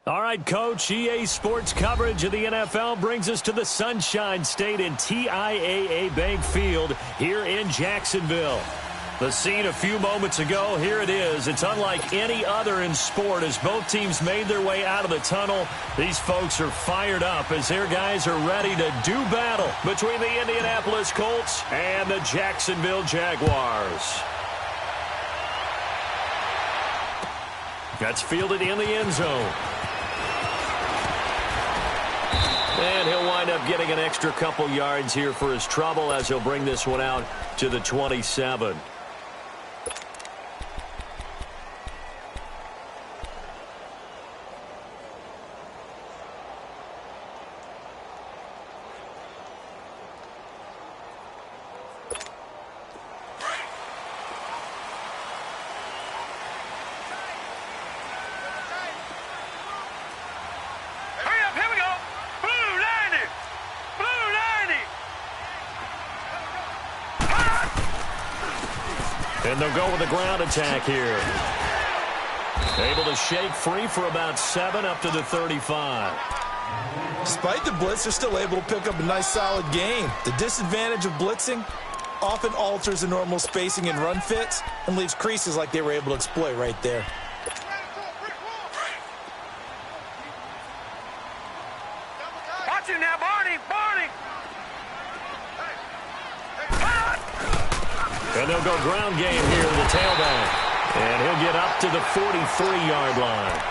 All right, Coach, EA Sports coverage of the NFL brings us to the Sunshine State in TIAA Bank Field here in Jacksonville. The scene a few moments ago, here it is. It's unlike any other in sport as both teams made their way out of the tunnel. These folks are fired up as their guys are ready to do battle between the Indianapolis Colts and the Jacksonville Jaguars. That's fielded in the end zone. And he'll wind up getting an extra couple yards here for his trouble as he'll bring this one out to the 27. And they'll go with the ground attack here. Able to shake free for about 7 up to the 35. Despite the blitz, they're still able to pick up a nice solid gain. The disadvantage of blitzing often alters the normal spacing and run fits and leaves creases like they were able to exploit right there. Watch him now, Barney! Barney! And they'll go ground game here to the tailback. And he'll get up to the 43-yard line.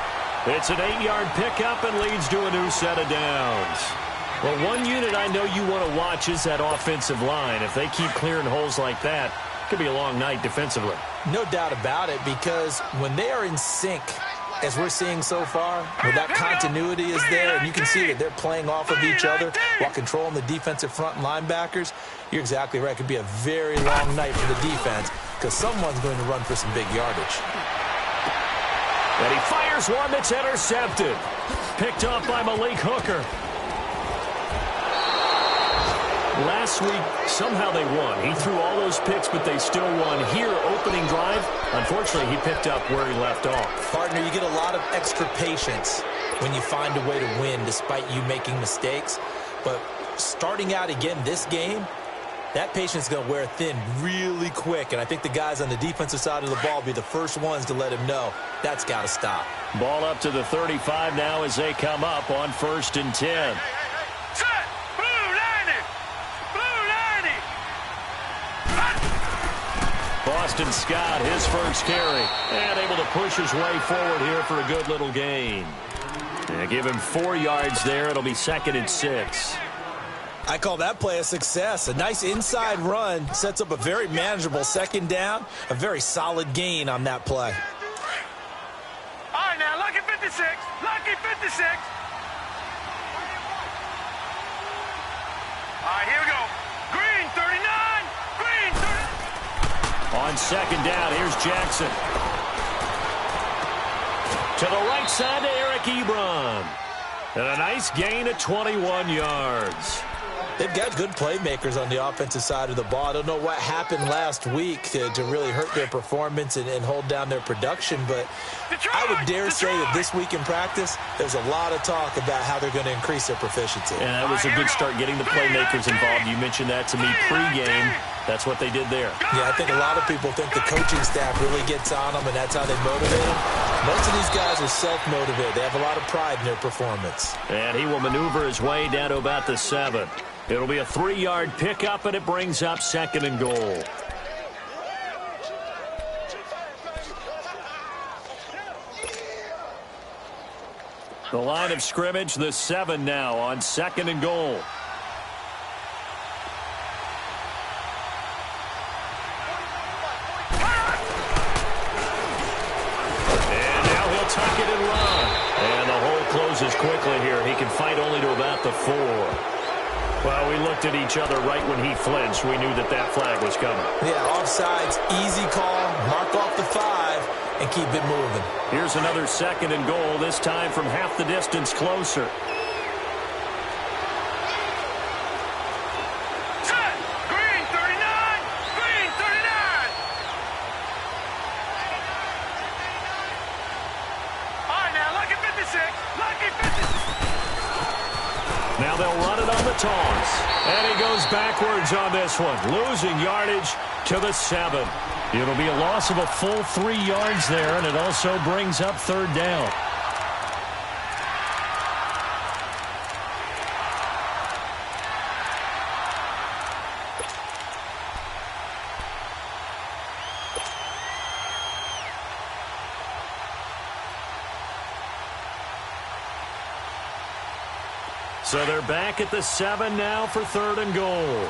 It's an 8-yard pickup and leads to a new set of downs. Well, one unit I know you want to watch is that offensive line. If they keep clearing holes like that, it could be a long night defensively. No doubt about it, because when they are in sync, as we're seeing so far, where that continuity is there, and you can see that they're playing off of each other while controlling the defensive front linebackers, you're exactly right. It could be a very long night for the defense because someone's going to run for some big yardage. And he fires one that's intercepted. Picked off by Malik Hooker. Last week, somehow they won. He threw all those picks, but they still won. Here, opening drive, unfortunately, he picked up where he left off. Partner, you get a lot of extra patience when you find a way to win despite you making mistakes. But starting out again this game, that patience is going to wear thin really quick. And I think the guys on the defensive side of the ball will be the first ones to let him know that's got to stop. Ball up to the 35 now as they come up on 1st and 10. Boston Scott, his first carry, and able to push his way forward here for a good little gain. And give him 4 yards there. It'll be 2nd and 6. I call that play a success. A nice inside run sets up a very manageable 2nd down, a very solid gain on that play. All right, now, lucky 56. Lucky 56. All right, here we go. Green, 39. Green, 39. On 2nd down, here's Jackson. To the right side to Eric Ebron. And a nice gain of 21 yards. They've got good playmakers on the offensive side of the ball. I don't know what happened last week to really hurt their performance and hold down their production, but I would dare say that this week in practice, there's a lot of talk about how they're going to increase their proficiency. And that was a good start, getting the playmakers involved. You mentioned that to me pregame. That's what they did there. Yeah, I think a lot of people think the coaching staff really gets on them, and that's how they motivate them. Most of these guys are self-motivated. They have a lot of pride in their performance. And he will maneuver his way down to about the 7. It'll be a 3-yard pickup, and it brings up 2nd and goal. The line of scrimmage, the 7 now on 2nd and goal. Tuck it and run. And the hole closes quickly here. He can fight only to about the 4. Well, we looked at each other right when he flinched. We knew that that flag was coming. Yeah, offsides, easy call, mark off the 5, and keep it moving. Here's another 2nd and goal, this time from half the distance closer. Now they'll run it on the toss. And he goes backwards on this one, losing yardage to the 7. It'll be a loss of a full 3 yards there, and it also brings up 3rd down. So they're back at the 7 now for 3rd and goal.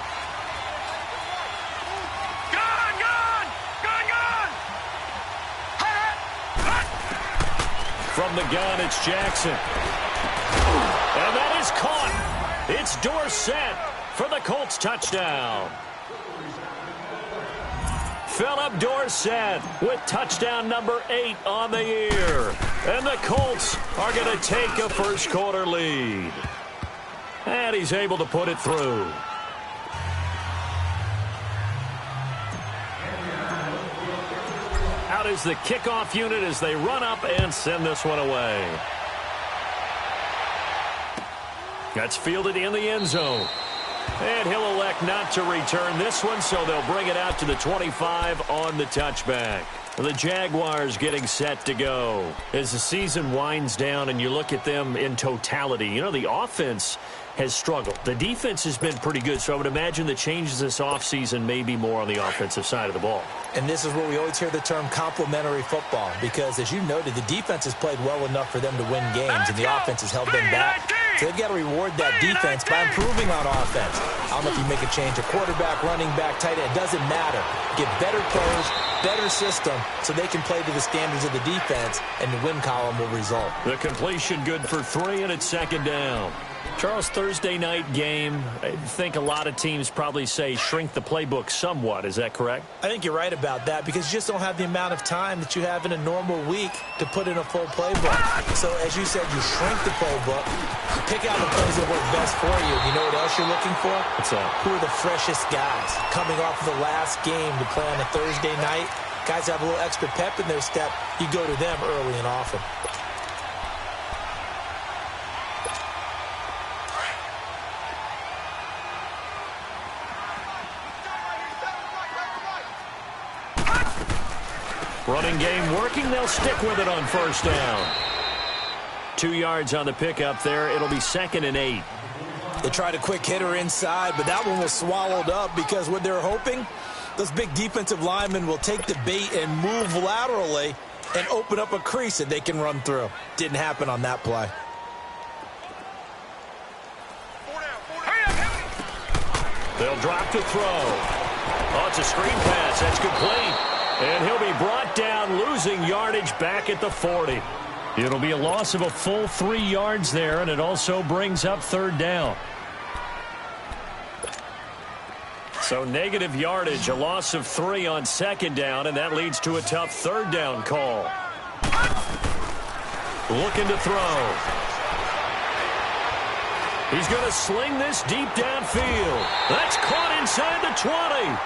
From the gun, it's Jackson. And that is caught. It's Dorsett for the Colts touchdown. Philip Dorsett with touchdown number 8 on the year. And the Colts are going to take a first quarter lead. And he's able to put it through. Out is the kickoff unit as they run up and send this one away. That's fielded in the end zone. And he'll elect not to return this one, so they'll bring it out to the 25 on the touchback. The Jaguars getting set to go. As the season winds down and you look at them in totality, you know, the offense has struggled. The defense has been pretty good, so I would imagine the changes this offseason may be more on the offensive side of the ball. And this is where we always hear the term complementary football, because as you noted, the defense has played well enough for them to win games, and the offense has held them back. So they've got to reward that defense by improving on offense. I don't know if you make a change, a quarterback, running back, tight end, it doesn't matter. Get better players, better system, so they can play to the standards of the defense, and the win column will result. The completion good for 3, and it's 2nd down. Charles, Thursday night game, I think a lot of teams probably say shrink the playbook somewhat. Is that correct? I think you're right about that, because you just don't have the amount of time that you have in a normal week to put in a full playbook. So as you said, you shrink the playbook, pick out the plays that work best for you. You know what else you're looking for? What's that? Who are the freshest guys coming off of the last game to play on a Thursday night? Guys have a little extra pep in their step. You go to them early and often. Running game working. They'll stick with it on 1st down. 2 yards on the pickup there. It'll be 2nd and 8. They tried a quick hitter inside, but that one was swallowed up because what they're hoping, those big defensive linemen will take the bait and move laterally and open up a crease that they can run through. Didn't happen on that play. They'll drop to throw. Oh, it's a screen pass. That's complete. And he'll be brought down, losing yardage back at the 40. It'll be a loss of a full 3 yards there, and it also brings up 3rd down. So negative yardage, a loss of 3 on 2nd down, and that leads to a tough 3rd down call. Looking to throw. He's going to sling this deep downfield. That's caught inside the 20.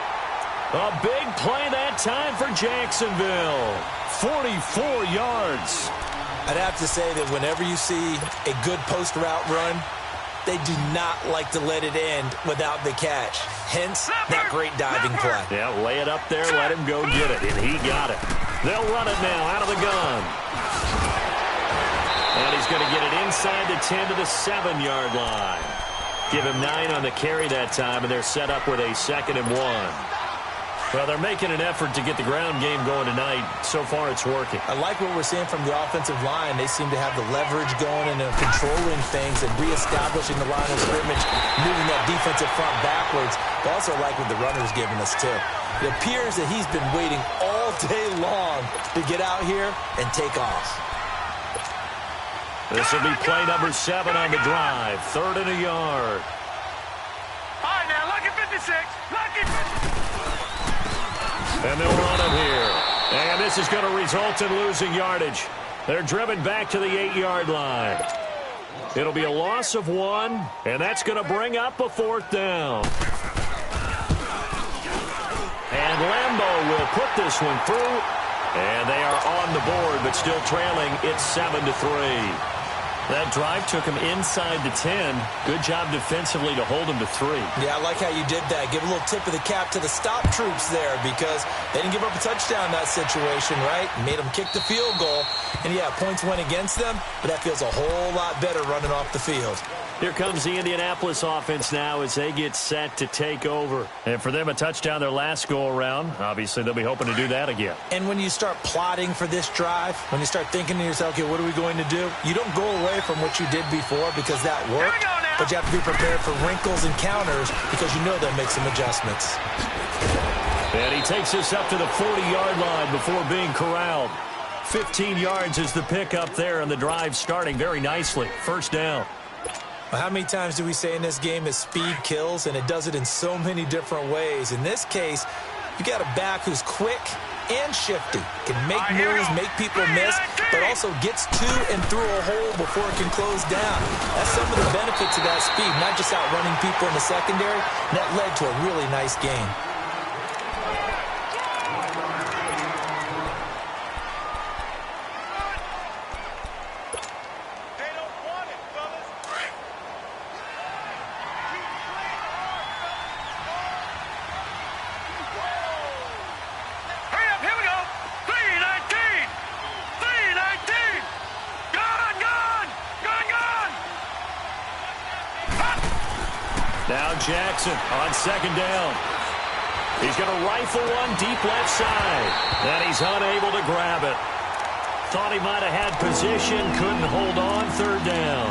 A big play that time for Jacksonville. 44 yards. I'd have to say that whenever you see a good post route run, they do not like to let it end without the catch. Hence, that great diving play. Yeah, lay it up there, let him go get it, and he got it. They'll run it now out of the gun. And he's going to get it inside the 10 to the 7-yard line. Give him 9 on the carry that time, and they're set up with a 2nd and 1. Well, they're making an effort to get the ground game going tonight. So far, it's working. I like what we're seeing from the offensive line. They seem to have the leverage going and controlling things and reestablishing the line of scrimmage, moving that defensive front backwards. But also like what the runner's giving us, too. It appears that he's been waiting all day long to get out here and take off. This will be play number 7 on the drive. 3rd and a yard. All right, now, look at 56. Look at 56. And they'll run him here. And this is going to result in losing yardage. They're driven back to the 8-yard line. It'll be a loss of 1, and that's going to bring up a 4th down. And Lambeau will put this one through. And they are on the board, but still trailing. It's 7-3. That drive took him inside the 10. Good job defensively to hold him to 3. Yeah, I like how you did that. Give a little tip of the cap to the stop troops there because they didn't give up a touchdown in that situation, right? Made them kick the field goal. And, yeah, points went against them, but that feels a whole lot better running off the field. Here comes the Indianapolis offense now as they get set to take over. And for them, a touchdown their last go-around. Obviously, they'll be hoping to do that again. And when you start plotting for this drive, when you start thinking to yourself, okay, what are we going to do? You don't go away from what you did before because that worked, but you have to be prepared for wrinkles and counters because you know they'll make some adjustments. And he takes us up to the 40-yard line before being corralled. 15 yards is the pickup there, and the drive starting very nicely. First down. Well, how many times do we say in this game that speed kills, and it does it in so many different ways? In this case, you got a back who's quick and shifty, can make moves, make people miss, but also gets to and through a hole before it can close down. That's some of the benefits of that speed, not just outrunning people in the secondary. And that led to a really nice game. Now Jackson on second down. He's going to rifle one deep left side. And he's unable to grab it. Thought he might have had position, couldn't hold on. Third down.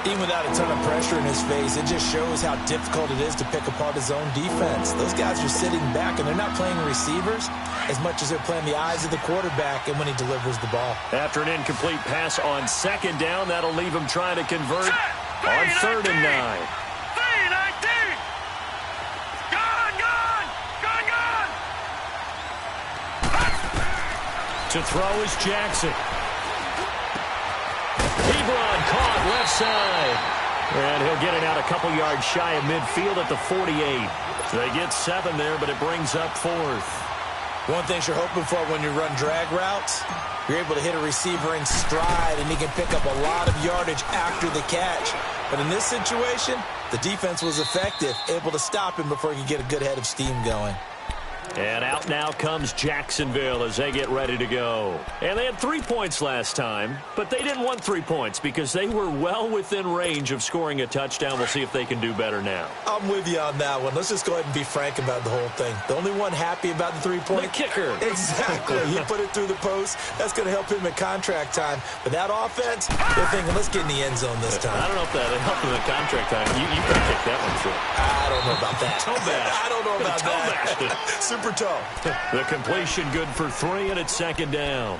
Even without a ton of pressure in his face, it just shows how difficult it is to pick apart his own defense. Those guys are sitting back, and they're not playing receivers as much as they're playing the eyes of the quarterback and when he delivers the ball. After an incomplete pass on second down, that'll leave him trying to convert on 3rd and 9. To throw is Jackson. Ebron caught left side. And he'll get it out a couple yards shy of midfield at the 48. They get 7 there, but it brings up 4th. One thing you're hoping for when you run drag routes, you're able to hit a receiver in stride, and he can pick up a lot of yardage after the catch. But in this situation, the defense was effective, able to stop him before he could get a good head of steam going. And out now comes Jacksonville as they get ready to go. And they had 3 points last time, but they didn't want 3 points because they were well within range of scoring a touchdown. We'll see if they can do better now. I'm with you on that one. Let's just go ahead and be frank about the whole thing. The only one happy about the 3-point? The kicker. Exactly. He put it through the post. That's going to help him at contract time. But that offense, they're thinking, let's get in the end zone this time. I don't know if that helped him at contract time. You can kick that one short. I don't know about that. Toe bash. I don't know about that. Super toe. The completion good for 3, and it's 2nd down.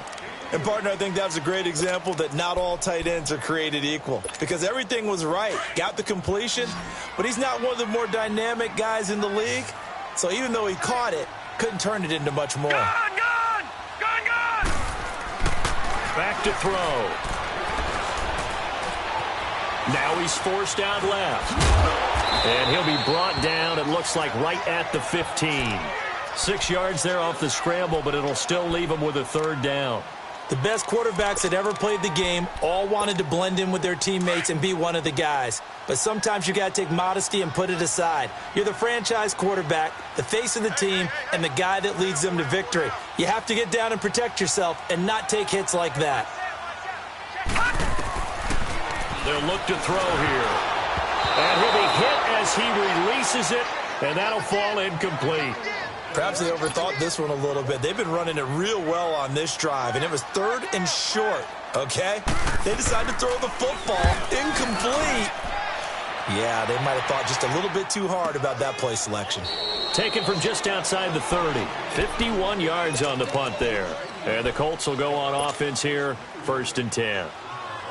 And, partner, I think that was a great example that not all tight ends are created equal because everything was right. Got the completion, but he's not one of the more dynamic guys in the league. So even though he caught it, couldn't turn it into much more. Gone! Back to throw. Now he's forced out left. And he'll be brought down, it looks like, right at the 15. 6 yards there off the scramble, but it'll still leave him with a 3rd down. The best quarterbacks that ever played the game all wanted to blend in with their teammates and be one of the guys. But sometimes you got to take modesty and put it aside. You're the franchise quarterback, the face of the team, and the guy that leads them to victory. You have to get down and protect yourself and not take hits like that. They'll look to throw here. And he'll be hit as he releases it, and that'll fall incomplete. Perhaps they overthought this one a little bit. They've been running it real well on this drive, and it was 3rd and short, okay? They decided to throw the football incomplete. Yeah, they might have thought just a little bit too hard about that play selection. Taken from just outside the 30. 51 yards on the punt there. And the Colts will go on offense here, 1st and 10.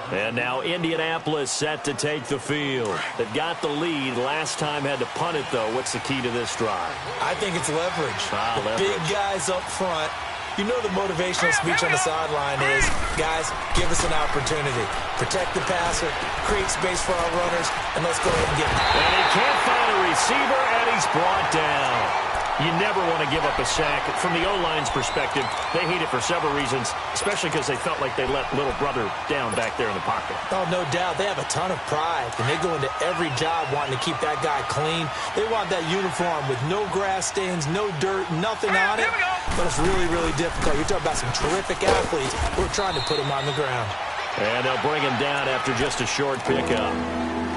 And now Indianapolis set to take the field. They've got the lead. Last time had to punt it, though. What's the key to this drive? I think it's leverage. Leverage. Big guys up front. You know the motivational speech on the sideline is, guys, give us an opportunity. Protect the passer, create space for our runners, and let's go ahead and get him. And he can't find a receiver, and he's brought down. You never want to give up a sack. From the O-line's perspective, they hate it for several reasons, especially because they felt like they let little brother down back there in the pocket. Oh, no doubt. They have a ton of pride, and they go into every job wanting to keep that guy clean. They want that uniform with no grass stains, no dirt, nothing on it. But it's really, really difficult. You're talking about some terrific athletes who are trying to put him on the ground. And they'll bring him down after just a short pickup.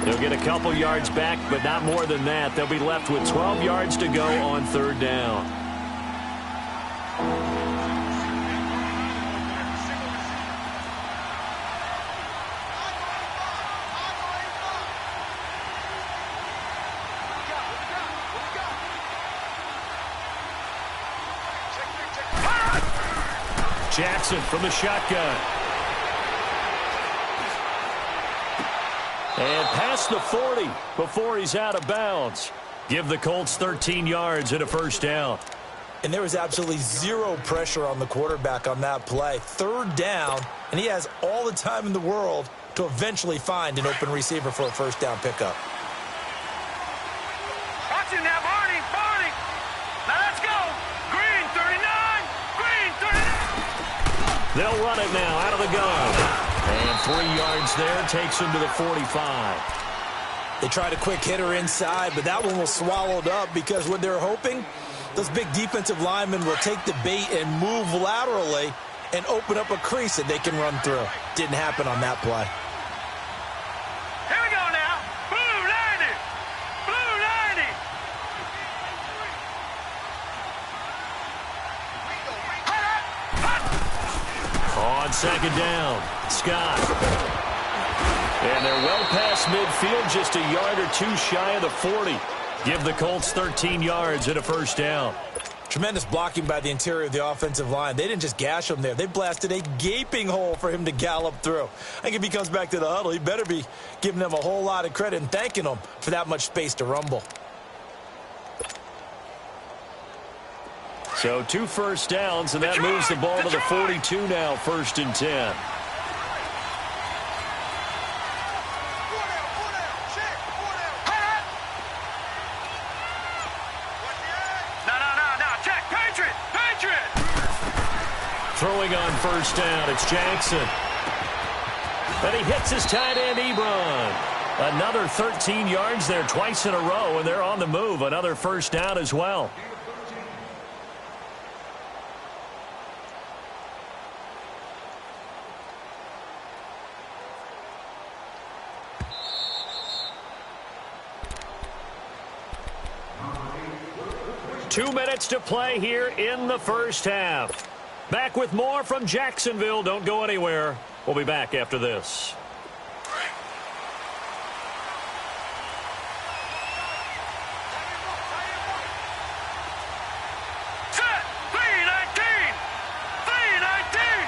They'll get a couple yards back, but not more than that. They'll be left with 12 yards to go on third down. Jackson from the shotgun. And past the 40 before he's out of bounds. Give the Colts 13 yards and a first down. And there was absolutely zero pressure on the quarterback on that play. Third down, and he has all the time in the world to eventually find an open receiver for a first down pickup. Watch him now, Barney. Now let's go. Green, 39. Green, 39. They'll run it now out of the gun. And 3 yards there takes him to the 45. They tried a quick hitter inside, but that one was swallowed up because what they're hoping, those big defensive linemen will take the bait and move laterally and open up a crease that they can run through. Didn't happen on that play. Here we go now. Blue 90. Blue 90. On second down, Scott. And they're well past midfield, just a yard or two shy of the 40. Give the Colts 13 yards and a first down. Tremendous blocking by the interior of the offensive line. They didn't just gash him there. They blasted a gaping hole for him to gallop through. I think if he comes back to the huddle, he better be giving them a whole lot of credit and thanking them for that much space to rumble. So 2 first downs, and that moves the ball to the 42 now, 1st and 10. Throwing on first down, it's Jackson. And he hits his tight end, Ebron. Another 13 yards there twice in a row, and they're on the move. Another first down as well. Two minutes to play here in the first half. Back with more from Jacksonville. Don't go anywhere. We'll be back after this. Set. 319. 319.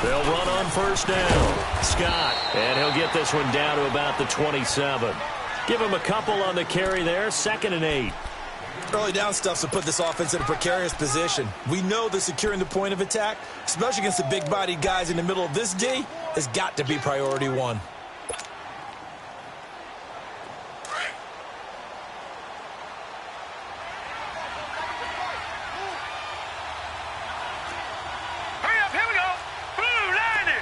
They'll run on first down. Scott. And he'll get this one down to about the 27. Give him a couple on the carry there. 2nd and 8. Early down stuff to put this offense in a precarious position. We know that securing the point of attack, especially against the big-bodied guys in the middle of this D, has got to be priority one. Hurry up, here we go. Blue 90.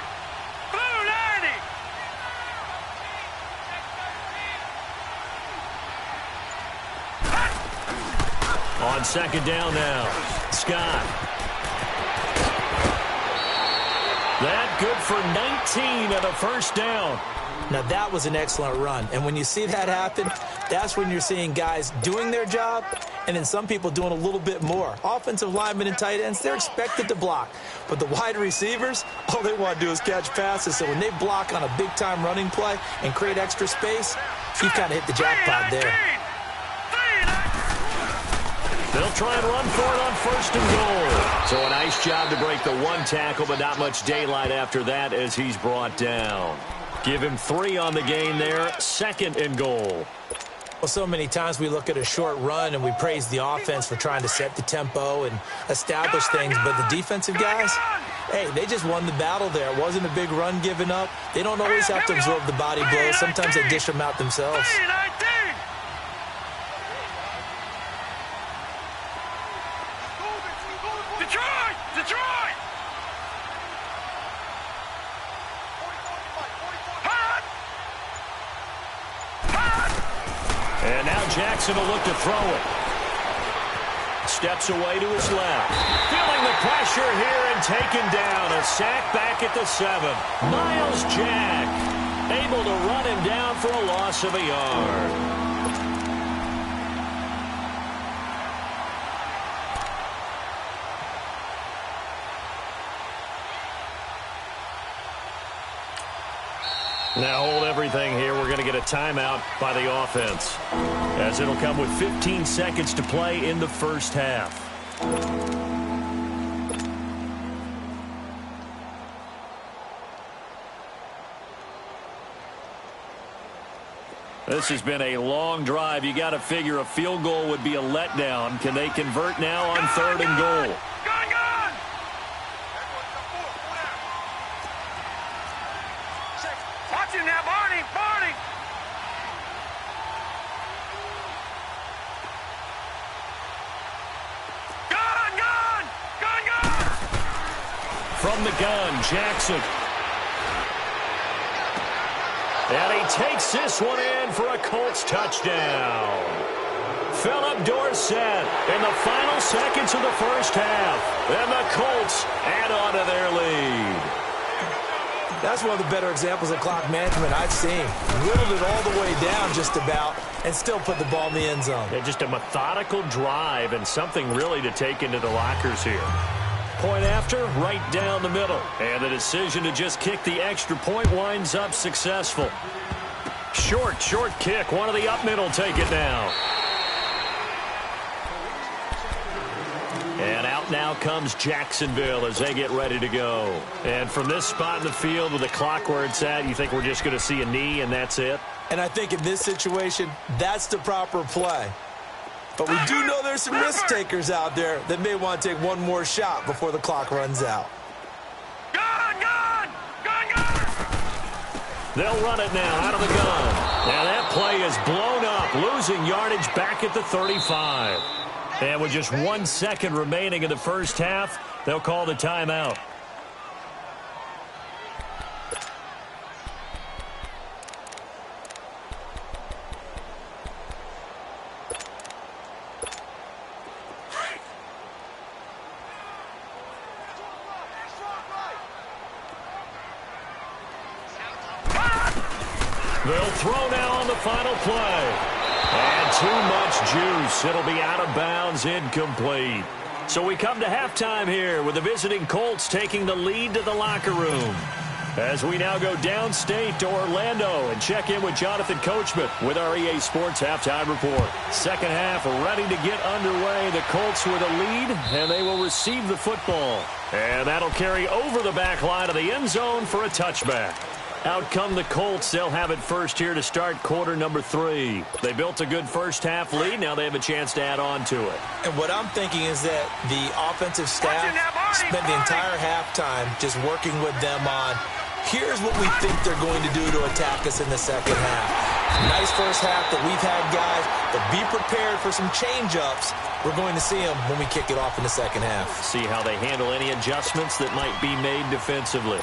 Blue 90. On second down now, Scott. That good for 19 and a first down. Now, that was an excellent run. And when you see that happen, that's when you're seeing guys doing their job and then some people doing a little bit more. Offensive linemen and tight ends, they're expected to block. But the wide receivers, all they want to do is catch passes. So when they block on a big-time running play and create extra space, you've kind of hit the jackpot there. They'll try and run for it on 1st and goal. So a nice job to break the one tackle, but not much daylight after that as he's brought down. Give him 3 on the gain there. 2nd and goal. Well, so many times we look at a short run and we praise the offense for trying to set the tempo and establish things, but the defensive guys, hey, they just won the battle there. It wasn't a big run given up. They don't always have to absorb the body blows. Sometimes they dish them out themselves. Jackson will look to throw it. Steps away to his left. Feeling the pressure here and taken down. A sack back at the 7. Miles Jack able to run him down for a loss of a yard. Now hold everything here. We're going to get a timeout by the offense, as it'll come with 15 seconds to play in the first half. This has been a long drive. You got to figure a field goal would be a letdown. Can they convert now on 3rd and goal? From the gun, Jackson. And he takes this one in for a Colts touchdown. Philip Dorsett in the final seconds of the first half. And the Colts add on to their lead. That's one of the better examples of clock management I've seen. Whittled it all the way down just about and still put the ball in the end zone. Yeah, just a methodical drive and something really to take into the lockers here. Point after, right down the middle. And the decision to just kick the extra point winds up successful. Short kick. One of the up middle take it now. And out now comes Jacksonville as they get ready to go. And from this spot in the field with the clock where it's at, you think we're just going to see a knee and that's it? And I think in this situation, that's the proper play. But we do know there's some risk takers out there that may want to take one more shot before the clock runs out. Gun! They'll run it now out of the gun. Now that play is blown up, losing yardage back at the 35. And with just 1 second remaining in the first half, they'll call the timeout. They'll throw now on the final play. And too much juice. It'll be out of bounds, incomplete. So we come to halftime here with the visiting Colts taking the lead to the locker room. As we now go downstate to Orlando and check in with Jonathan Coachman with our EA Sports Halftime Report. Second half ready to get underway. The Colts with a lead, and they will receive the football. And that'll carry over the back line of the end zone for a touchback. Out come the Colts. They'll have it first here to start quarter number 3. They built a good first half lead. Now they have a chance to add on to it. And what I'm thinking is that the offensive staff spent the entire halftime just working with them on, here's what we think they're going to do to attack us in the second half. Nice first half that we've had, guys, but be prepared for some change-ups. We're going to see them when we kick it off in the second half. See how they handle any adjustments that might be made defensively.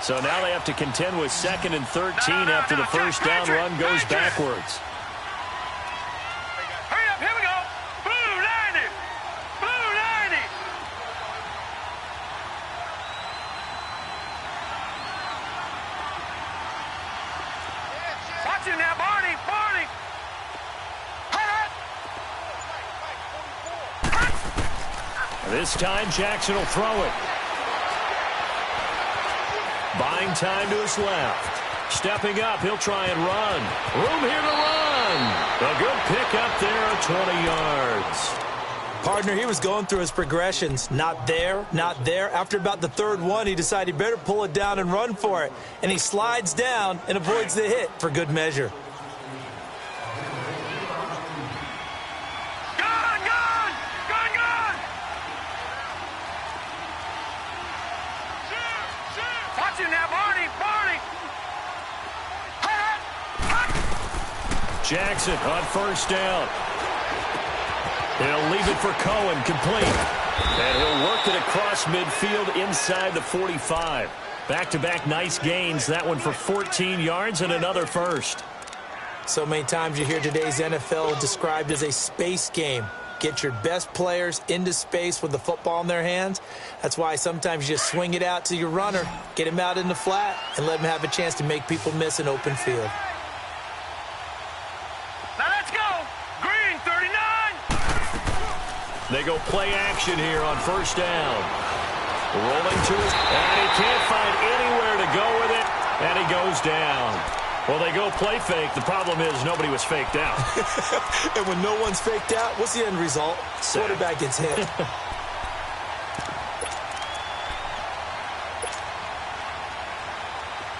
So now they have to contend with 2nd and 13 after the first down run goes backwards. Hurry up, here we go. Blue 90. Blue 90. Watch him now, Barney. This time Jackson will throw it. Buying time to his left. Stepping up, he'll try and run. Room here to run. A good pick up there, 20 yards. Partner, he was going through his progressions. Not there, not there. After about the 3rd one, he decided he better pull it down and run for it. And he slides down and avoids the hit for good measure. Jackson on first down. He'll leave it for Cohen, complete. And he'll work it across midfield inside the 45. Back-to-back nice gains. That one for 14 yards and another first. So many times you hear today's NFL described as a space game. Get your best players into space with the football in their hands. That's why sometimes you just swing it out to your runner, get him out in the flat, and let him have a chance to make people miss an open field. Now let's go. Green, 39. They go play action here on first down. Rolling to his, and he can't find anywhere to go with it, and he goes down. Well, they go play fake. The problem is nobody was faked out. And when no one's faked out, what's the end result? Sack. Quarterback gets hit.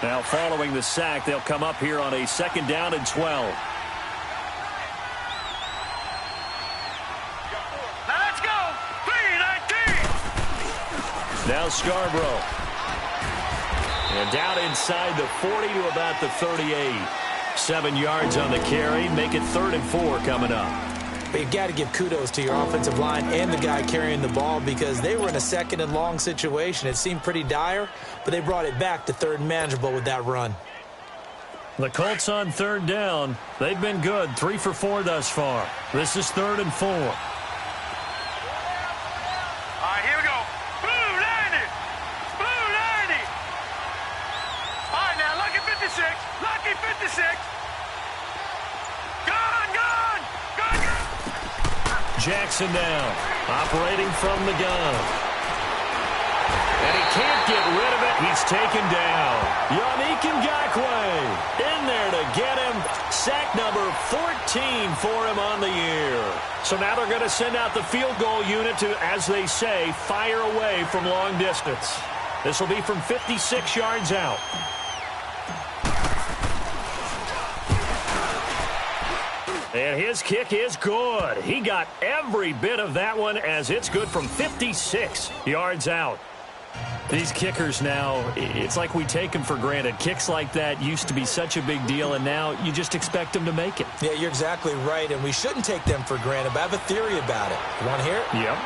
Now following the sack, they'll come up here on a 2nd down and 12. Now let's go. 3-19. Now Scarborough. And down inside the 40 to about the 38. 7 yards on the carry. Make it 3rd and 4 coming up. But you've got to give kudos to your offensive line and the guy carrying the ball because they were in a 2nd and long situation. It seemed pretty dire, but they brought it back to 3rd and manageable with that run. The Colts on 3rd down. They've been good. 3 for 4 thus far. This is 3rd and 4. All right, here we go. Blue 90. Blue 90. All right, now, lucky 56. Lucky 56. Gone, gone. Gone, gone. Jackson now, operating from the gun. And he can't get rid of it. He's taken down. Yannick Ngakoue in there to get him. Sack number 14 for him on the year. So now they're going to send out the field goal unit to, as they say, fire away from long distance. This will be from 56 yards out. And his kick is good. He got every bit of that one as it's good from 56 yards out. These kickers now, it's like we take them for granted. Kicks like that used to be such a big deal, and now you just expect them to make it. Yeah, you're exactly right, and we shouldn't take them for granted, but I have a theory about it. You want to hear it? Yep.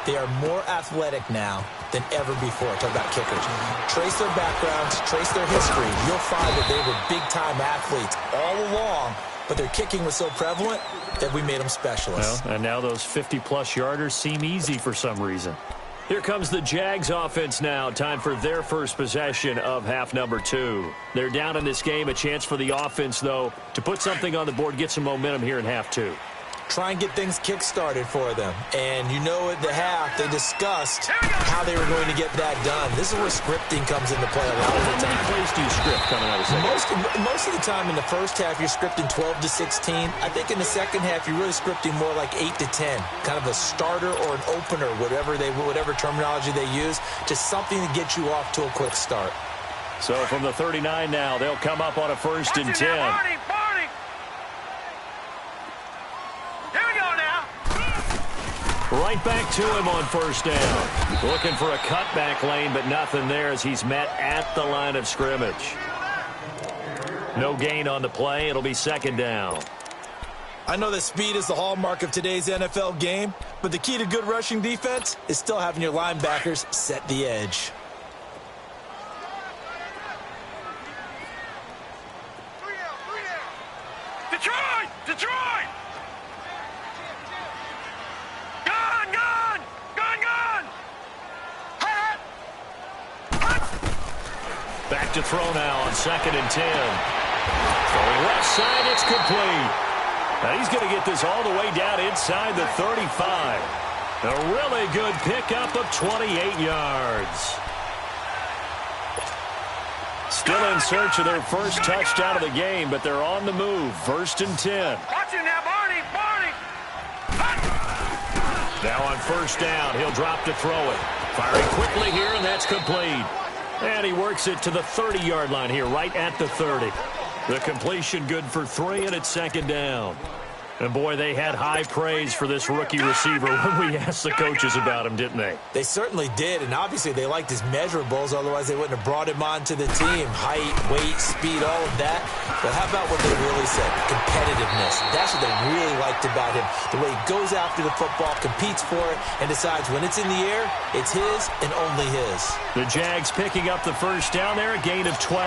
They are more athletic now than ever before. Talk about kickers. Trace their backgrounds, trace their history. You'll find that they were big-time athletes all along, but their kicking was so prevalent that we made them specialists. Well, and now those 50-plus yarders seem easy for some reason. Here comes the Jags offense now. Time for their first possession of half number 2. They're down in this game. A chance for the offense, though, to put something on the board, get some momentum here in half 2. Try and get things kick-started for them. And you know at the half, they discussed how they were going to get that done. This is where scripting comes into play a lot of the time. How many plays do you script coming out of second? Most of the time in the first half, you're scripting 12 to 16. I think in the second half, you're really scripting more like 8 to 10. Kind of a starter or an opener, whatever terminology they use. Just something to get you off to a quick start. So from the 39 now, they'll come up on a 1st and 10. Barney, Barney. Here we go now. Right back to him on 1st down. Looking for a cutback lane, but nothing there as he's met at the line of scrimmage. No gain on the play. It'll be 2nd down. I know that speed is the hallmark of today's NFL game, but the key to good rushing defense is still having your linebackers set the edge. Detroit! Detroit! Gone, gone! Gone, gone! Hot! Hot! Back to throw now on 2nd and 10. Throwing left side, it's complete. Now he's going to get this all the way down inside the 35. A really good pickup of 28 yards. Still in search of their first touchdown of the game, but they're on the move. 1st and 10. Watch it now, Barney! Barney! Hot! Now on 1st down, he'll drop to throw it. Firing quickly here, and that's complete. And he works it to the 30-yard line here, right at the 30. The completion good for 3, and it's 2nd down. And, boy, they had high praise for this rookie receiver when we asked the coaches about him, didn't they? They certainly did, and obviously they liked his measurables, otherwise they wouldn't have brought him onto the team. Height, weight, speed, all of that. But how about what they really said? Competitiveness. That's what they really liked about him. The way he goes after the football, competes for it, and decides when it's in the air, it's his and only his. The Jags picking up the 1st down there, a gain of 12.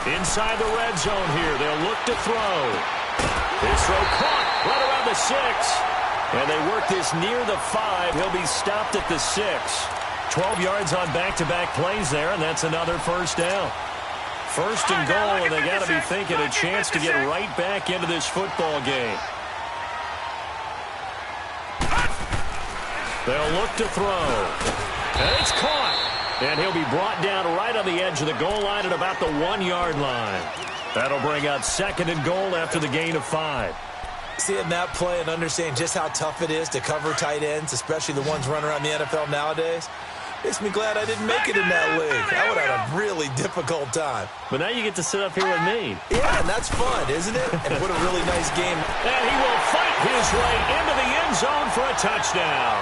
Inside the red zone here. They'll look to throw. His throw caught right around the 6. And they work this near the 5. He'll be stopped at the 6. 12 yards on back-to-back plays there, and that's another first down. First and goal, and they got to be thinking a chance to get right back into this football game. They'll look to throw. And it's caught. And he'll be brought down right on the edge of the goal line at about the 1-yard line. That'll bring up second and goal after the gain of 5. Seeing that play and understanding just how tough it is to cover tight ends, especially the ones running around the NFL nowadays, makes me glad I didn't make it in that league. I would have had a really difficult time. But now you get to sit up here with me. Yeah, and that's fun, isn't it? And what a really nice game. And he will fight his way into the end zone for a touchdown.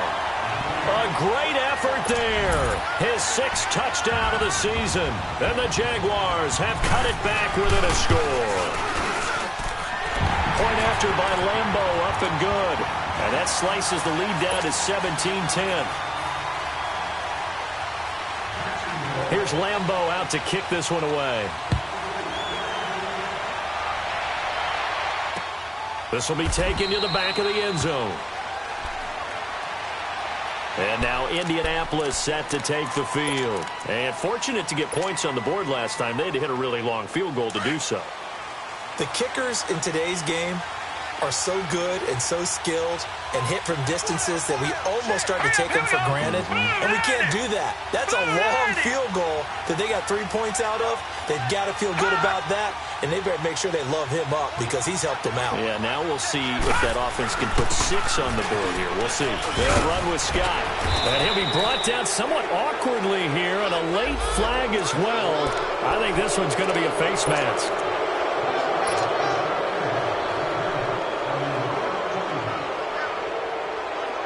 A great effort there. His 6th touchdown of the season. And the Jaguars have cut it back within a score. Point after by Lambo, up and good. And that slices the lead down to 17-10. Here's Lambo out to kick this one away. This will be taken to the back of the end zone. And now Indianapolis set to take the field. And fortunate to get points on the board last time. They had to hit a really long field goal to do so. The kickers in today's game are so good and so skilled and hit from distances that we almost start to take them for granted, and we can't do that. That's a long field goal that they got 3 points out of. They've got to feel good about that, and they better make sure they love him up because he's helped them out. Yeah, now we'll see if that offense can put 6 on the board here. We'll see. They'll run with Scott, and he'll be brought down somewhat awkwardly here, and a late flag as well. I think this one's going to be a face mask.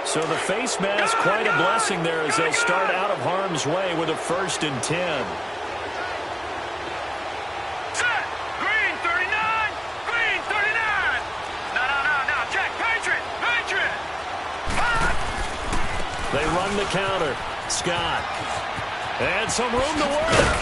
So the face mask, quite a blessing there as they'll start out of harm's way with a 1st and 10. Set. Green 39. Green 39. No. Check. Patriot. They run the counter. Scott. And some room to work.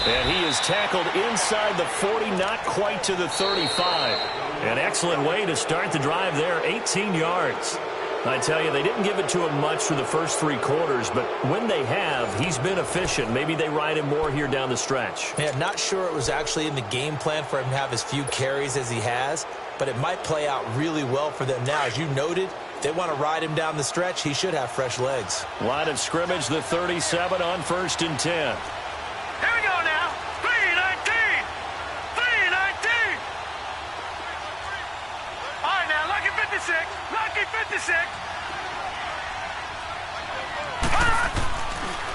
And he is tackled inside the 40, not quite to the 35. An excellent way to start the drive there, 18 yards. I tell you, they didn't give it to him much for the first 3 quarters, but when they have, he's been efficient. Maybe they ride him more here down the stretch. Yeah, not sure it was actually in the game plan for him to have as few carries as he has, but it might play out really well for them now. As you noted, if they want to ride him down the stretch, he should have fresh legs. Line of scrimmage, the 37 on 1st and 10. Here we go now. 3-19. 3-19. All right, now, lucky 56. Lucky 56.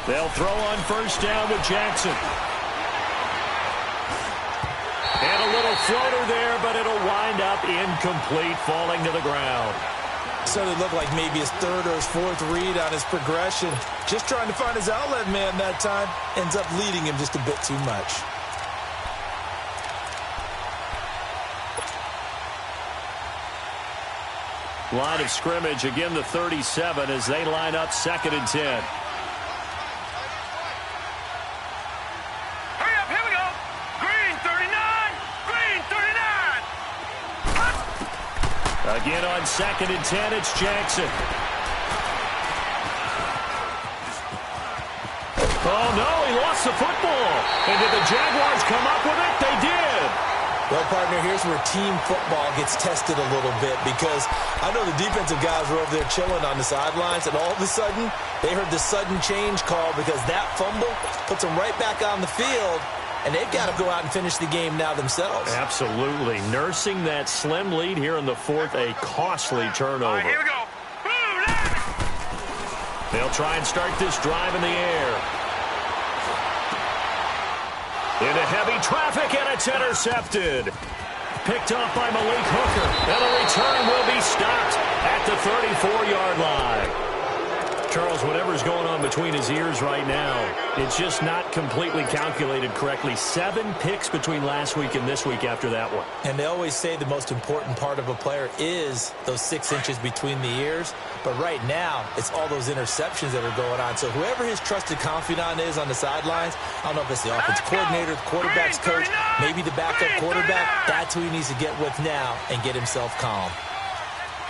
They'll throw on 1st down with Jackson. And a little floater there, but it'll wind up incomplete, falling to the ground. So it looked like maybe his 3rd or his 4th read on his progression. Just trying to find his outlet man that time. Ends up leading him just a bit too much. Line of scrimmage, again the 37 as they line up 2nd and 10. Hurry up, here we go. Green 39. Green 39. Again on 2nd and 10, it's Jackson. Oh, no, he lost the football. And did the Jaguars come up with it? They did. Well, partner, here's where team football gets tested a little bit because I know the defensive guys were over there chilling on the sidelines, and all of a sudden, they heard the sudden change call because that fumble puts them right back on the field, and they've got to go out and finish the game now themselves. Absolutely. Nursing that slim lead here in the 4th, a costly turnover. All right, here we go. Boom, They'll try and start this drive in the air. Into heavy traffic, and it's intercepted. Picked off by Malik Hooker, and the return will be stopped at the 34-yard line. Charles, whatever's going on between his ears right now, it's just not completely calculated correctly. 7 picks between last week and this week after that one. And they always say the most important part of a player is those 6 inches between the ears. But right now, it's all those interceptions that are going on. So whoever his trusted confidant is on the sidelines, I don't know if it's the offensive coordinator, the quarterback's coach, maybe the backup quarterback, that's who he needs to get with now and get himself calm.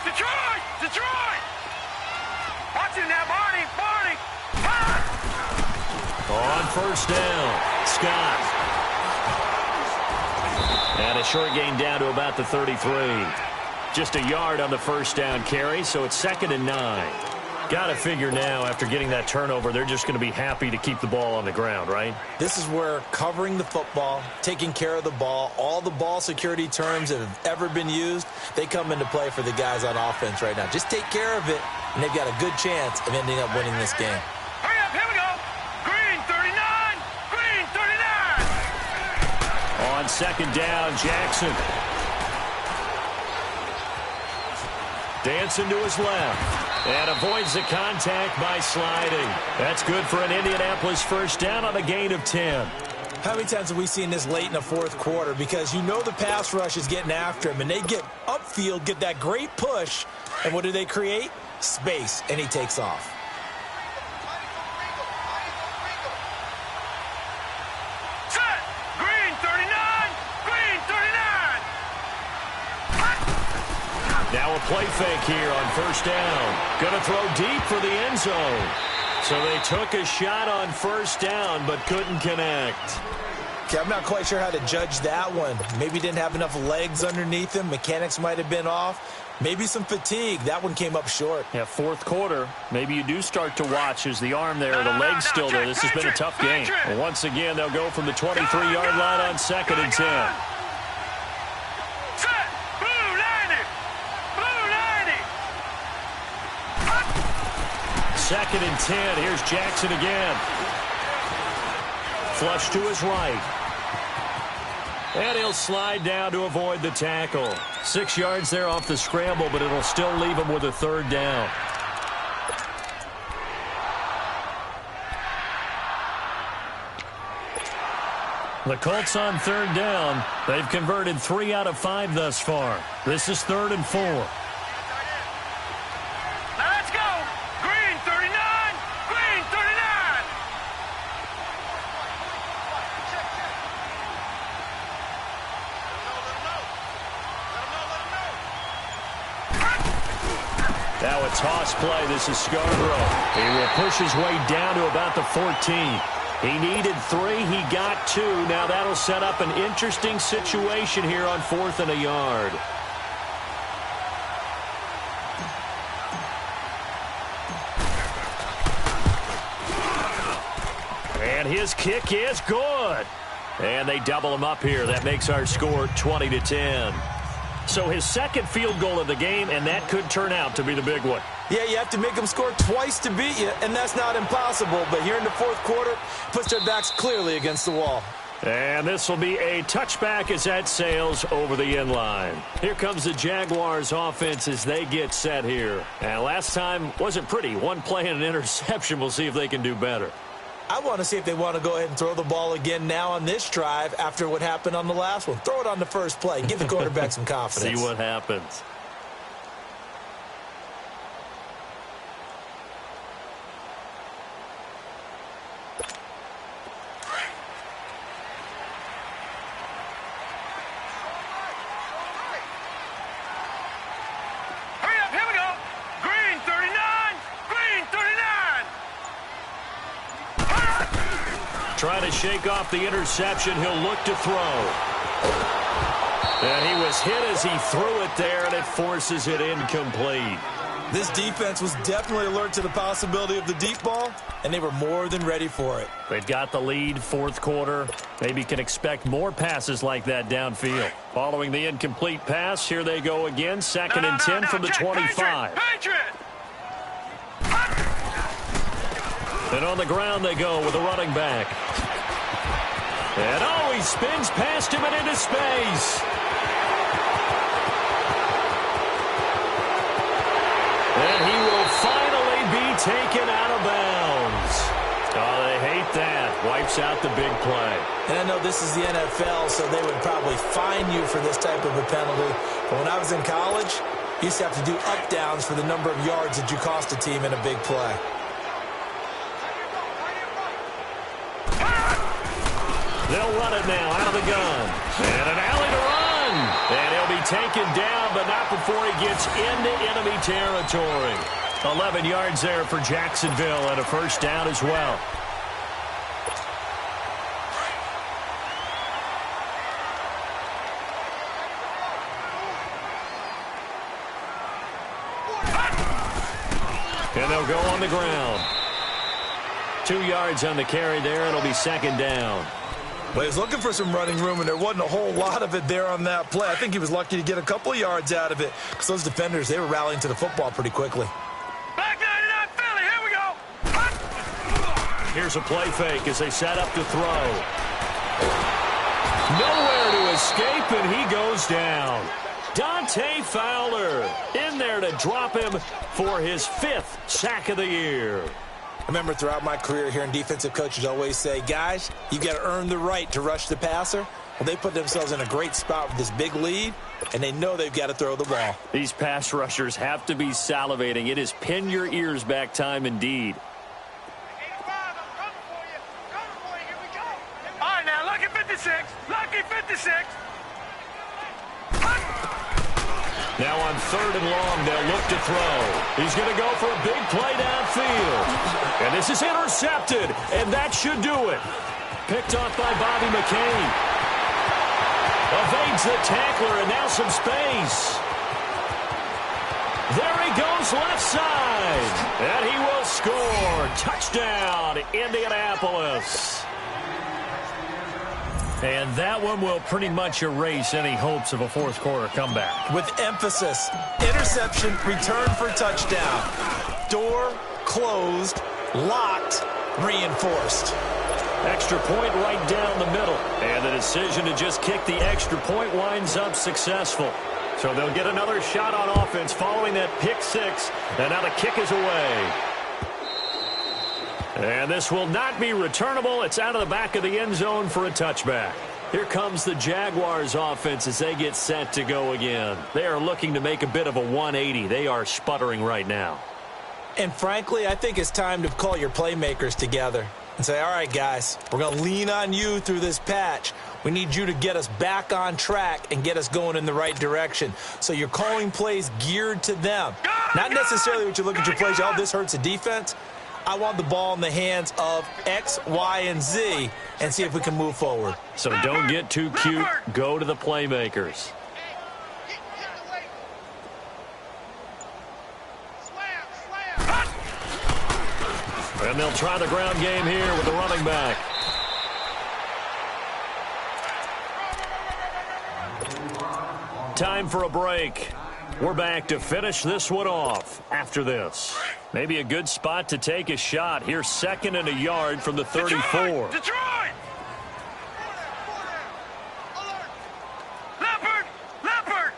Detroit! Detroit! Watch it now, Barney! Barney! On first down, Scott. And a short gain down to about the 33. Just a yard on the first down carry, so it's 2nd and 9. Got to figure now, after getting that turnover, they're just going to be happy to keep the ball on the ground, right? This is where covering the football, taking care of the ball, all the ball security terms that have ever been used, they come into play for the guys on offense right now. Just take care of it, and they've got a good chance of ending up winning this game. Hurry up, here we go! Green 39! Green 39! On 2nd down, Jackson. Dancing to his left. And avoids the contact by sliding. That's good for an Indianapolis first down on a gain of 10. How many times have we seen this late in the 4th quarter? Because you know the pass rush is getting after him, and they get upfield, get that great push, and what do they create? Space, and he takes off. Set! Green 39! Green 39! Now a play fake here on first down. Going to throw deep for the end zone. So they took a shot on first down, but couldn't connect. Okay, I'm not quite sure how to judge that one. Maybe didn't have enough legs underneath him. Mechanics might have been off. Maybe some fatigue. That one came up short. Yeah, 4th quarter. Maybe you do start to watch as the arm there, the leg's still there. This has been a tough game. Well, once again, they'll go from the 23-yard line on 2nd and 10. 2nd and 10. Here's Jackson again. Flush to his right. And he'll slide down to avoid the tackle. 6 yards there off the scramble, but it'll still leave him with a 3rd down. The Colts on 3rd down. They've converted 3 out of 5 thus far. This is 3rd and 4. Now a toss play. This is Scarborough. He will push his way down to about the 14. He needed 3. He got 2. Now that'll set up an interesting situation here on 4th and a yard. And his kick is good. And they double him up here. That makes our score 20-10. So his 2nd field goal of the game, and that could turn out to be the big one. Yeah, you have to make them score twice to beat you, and that's not impossible. But here in the 4th quarter, puts their backs clearly against the wall. And this will be a touchback as that sails over the end line. Here comes the Jaguars offense as they get set here. And last time wasn't pretty. 1 play and an interception. We'll see if they can do better. I want to see if they want to go ahead and throw the ball again now on this drive after what happened on the last one. Throw it on the first play. Give the quarterback some confidence. See what happens. Hurry up, here we go! Green 39! Green 39! Trying to shake off the interception. He'll look to throw. And he was hit as he threw it there, and it forces it incomplete. This defense was definitely alert to the possibility of the deep ball, and they were more than ready for it. They've got the lead, 4th quarter. Maybe can expect more passes like that downfield. Following the incomplete pass, here they go again. 2nd and 10 from the 25. Patriot! And on the ground they go with the running back. And oh, he spins past him and into space. And he will finally be taken out wipes out the big play. And I know this is the NFL, so they would probably fine you for this type of a penalty. But when I was in college, you used to have to do up-downs for the number of yards that you cost a team in a big play. They'll run it now out of the gun. And an alley to run. And he'll be taken down, but not before he gets into enemy territory. 11 yards there for Jacksonville and a first down as well. And they'll go on the ground. 2 yards on the carry there. It'll be second down. Well, he was looking for some running room, and there wasn't a whole lot of it there on that play. I think he was lucky to get a couple of yards out of it because those defenders, they were rallying to the football pretty quickly. Back 99 Philly, here we go. Here's a play fake as they set up to throw. Nowhere to escape, and he goes down. Dante Fowler in there to drop him for his 5th sack of the year. I remember throughout my career hearing defensive coaches always say, guys, you got to earn the right to rush the passer. Well, they put themselves in a great spot with this big lead, and they know they've got to throw the ball. These pass rushers have to be salivating. It is pin your ears back time indeed. All right, now, lucky 56. Lucky 56. Now on 3rd and long, they'll look to throw. He's going to go for a big play downfield. And this is intercepted, and that should do it. Picked off by Bobby McCain. Evades the tackler, and now some space. There he goes left side. And he will score. Touchdown, Indianapolis. And that one will pretty much erase any hopes of a fourth quarter comeback. With emphasis, interception, return for touchdown. Door closed, locked, reinforced. Extra point right down the middle. And the decision to just kick the extra point winds up successful. So they'll get another shot on offense following that pick 6. And now the kick is away. And this will not be returnable. It's out of the back of the end zone for a touchback. Here comes the Jaguars offense as they get set to go again. They are looking to make a bit of a 180. They are sputtering right now. And frankly, I think it's time to call your playmakers together and say, all right, guys, we're going to lean on you through this patch. We need you to get us back on track and get us going in the right direction. So you're calling plays geared to them. Not necessarily what you look at your plays, oh, this hurts the defense. I want the ball in the hands of X, Y, and Z and see if we can move forward. So don't get too cute. Go to the playmakers. And they'll try the ground game here with the running back. Time for a break. We're back to finish this one off after this. Maybe a good spot to take a shot. Here's 2nd and a yard from the 34. Detroit! Leopard! Leopard!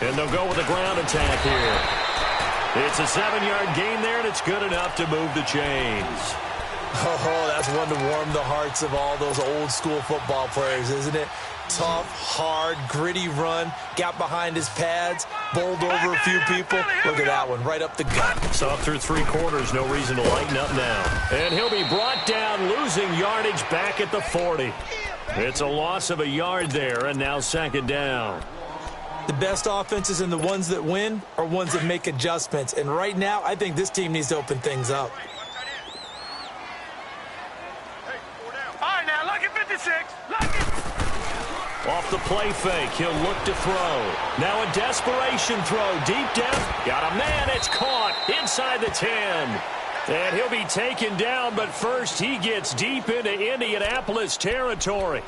And they'll go with a ground attack here. It's a 7-yard gain there, and it's good enough to move the chains. Oh, that's one to warm the hearts of all those old school football players, isn't it? Tough, hard, gritty run, got behind his pads, bowled over a few people. Look at that one, right up the gut. So up through 3 quarters, no reason to lighten up now. And he'll be brought down, losing yardage back at the 40. It's a loss of a yard there, and now 2nd down. The best offenses and the ones that win are ones that make adjustments. And right now, I think this team needs to open things up. All right, now, lucky 56. Lucky. Off the play fake, he'll look to throw. Now a desperation throw, deep down. Got a man, it's caught inside the 10. And he'll be taken down, but first he gets deep into Indianapolis territory.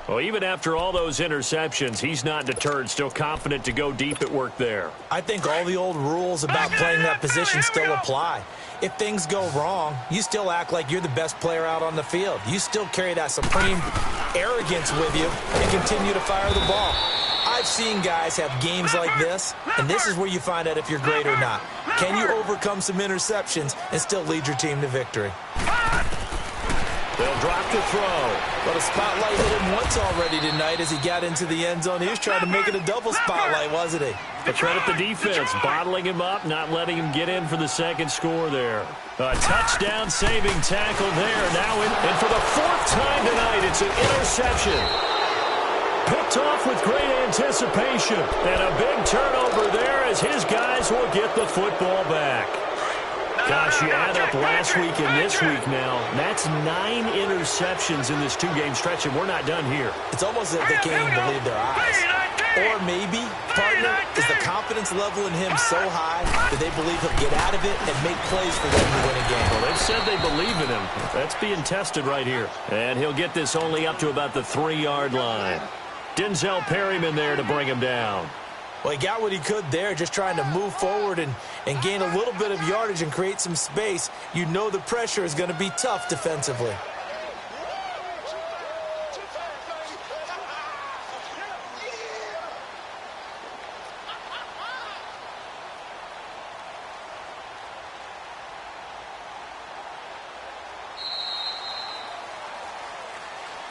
Well, even after all those interceptions, he's not deterred, still confident to go deep at work there. I think all the old rules about playing that position still apply. If things go wrong, you still act like you're the best player out on the field. You still carry that supreme arrogance with you and continue to fire the ball. I've seen guys have games like this, and this is where you find out if you're great or not. Can you overcome some interceptions and still lead your team to victory? They'll drop the throw. But a spotlight hit him once already tonight as he got into the end zone. He was trying to make it a double spotlight, wasn't he? But credit the defense, bottling him up, not letting him get in for the second score there. A touchdown-saving tackle there. Now in, and for the fourth time tonight, it's an interception. Picked off with great anticipation. And a big turnover there as his guys will get the football back. Gosh, you add up last week and this week now. That's 9 interceptions in this 2-game stretch, and we're not done here. It's almost as if they can't even believe their eyes. Or maybe, partner, is the confidence level in him so high that they believe he'll get out of it and make plays for them to win a game. Well, they've said they believe in him. That's being tested right here. And he'll get this only up to about the 3-yard line. Denzel Perryman there to bring him down. Well, he got what he could there, just trying to move forward and gain a little bit of yardage and create some space. You know the pressure is going to be tough defensively.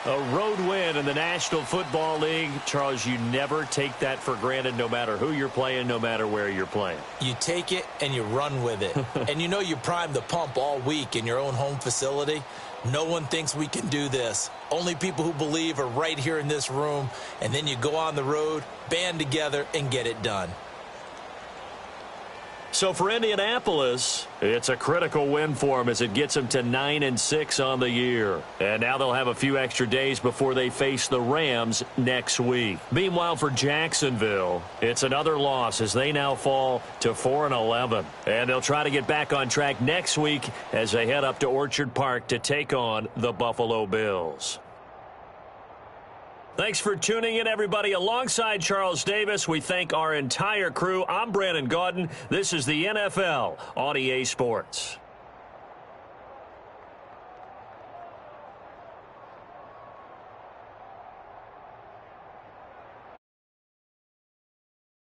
A road win in the National Football League. Charles, you never take that for granted no matter who you're playing, no matter where you're playing. You take it and you run with it. And you know you primed the pump all week in your own home facility. No one thinks we can do this. Only people who believe are right here in this room. And then you go on the road, band together, and get it done. So for Indianapolis, it's a critical win for them as it gets them to 9-6 on the year. And now they'll have a few extra days before they face the Rams next week. Meanwhile, for Jacksonville, it's another loss as they now fall to 4-11. And they'll try to get back on track next week as they head up to Orchard Park to take on the Buffalo Bills. Thanks for tuning in, everybody. Alongside Charles Davis, we thank our entire crew. I'm Brandon Gaudin. This is the NFL on EA Sports.